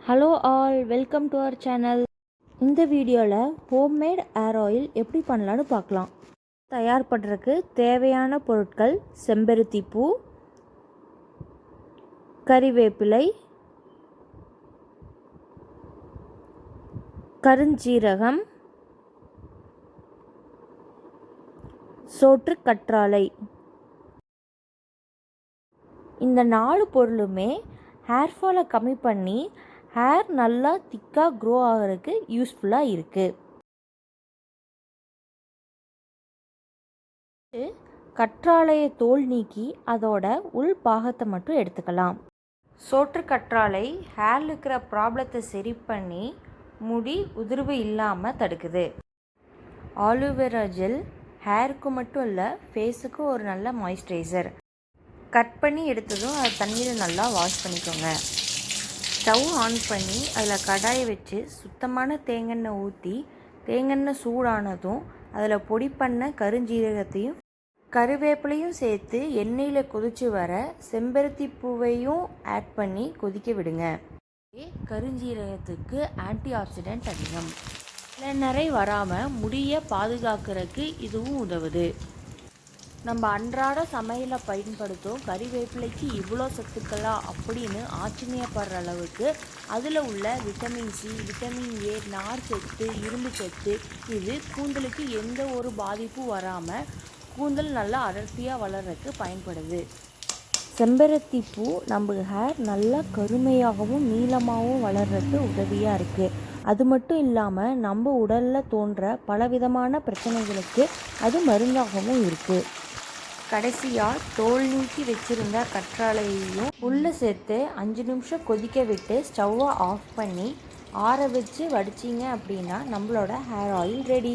Hello all, welcome to our channel. இந்த வீடியோவில் homemade hair oil எப்படி பண்ணலான்னு பார்க்கலாம். தயார் பண்ணுறதுக்கு தேவையான பொருட்கள்: செம்பருத்தி பூ, கறிவேப்பிலை, கருஞ்சீரகம், சோற்று கற்றாழை. இந்த 4 பொருளுமே ஹேர் ஃபாலை கம்மி பண்ணி ஹேர் நல்லா திக்காக க்ரோ ஆகிறதுக்கு யூஸ்ஃபுல்லாக இருக்குது. கற்றாழையை தோல் நீக்கி அதோட உள் பாகத்தை மட்டும் எடுத்துக்கலாம். சோற்று கற்றாழை ஹேரில் இருக்கிற ப்ராப்ளத்தை சரி பண்ணி முடி உதிர்வு இல்லாமல் தடுக்குது. ஆலோவேரா ஜெல் ஹேருக்கு மட்டும் இல்லை, ஃபேஸுக்கும் ஒரு நல்ல மாய்ஸ்சரைசர். கட் பண்ணி எடுத்ததும் அதை தண்ணியில் நல்லா வாஷ் பண்ணிக்கோங்க. ஸ்டவ் ஆன் பண்ணி அதில் கடாயை வச்சு சுத்தமான தேங்காய் ஊற்றி தேங்காய் சூடானதும் அதில் பொடி பண்ண கருஞ்சீரகத்தையும் கருவேப்பிலையும் சேர்த்து எண்ணெயில் கொதித்து வர செம்பருத்தி பூவையும் ஆட் பண்ணி கொதிக்க விடுங்க. கருஞ்சீரகத்துக்கு ஆன்டி ஆக்சிடென்ட் அதிகம். இளநரை வராமல் முடியை பாதுகாக்கிறதுக்கு இதுவும் உதவுது. நம்ம அன்றாட சமையலை பயன்படுத்தும் கறிவேப்பிலைக்கு இவ்வளோ சத்துக்களா அப்படின்னு ஆச்சரியப்படுற அளவுக்கு அதில் உள்ள விட்டமின் சி, விட்டமின் ஏ, நார் சத்து, இரும்பு சத்து இது கூந்தலுக்கு எந்த ஒரு பாதிப்பும் வராமல் கூந்தல் நல்லா அடர்த்தியாக வளர்கிறதுக்கு பயன்படுது. செம்பருத்தி பூ நம்ம ஹேர் நல்லா கருமையாகவும் நீளமாகவும் வளர்கிறதுக்கு உதவியாக இருக்குது. அது மட்டும் இல்லாமல் நம்ம உடலில் தோன்ற பலவிதமான பிரச்சனைகளுக்கு அது மருந்தாகவும் இருக்குது. கடைசியாக தோல் நீக்கி வச்சுருந்த கற்றாழையையும் உள்ளே சேர்த்து 5 நிமிஷம் கொதிக்க விட்டு ஸ்டவ்வை ஆஃப் பண்ணி ஆற வச்சு வடிச்சிங்க அப்படின்னா நம்மளோட ஹேர் ஆயில் ரெடி.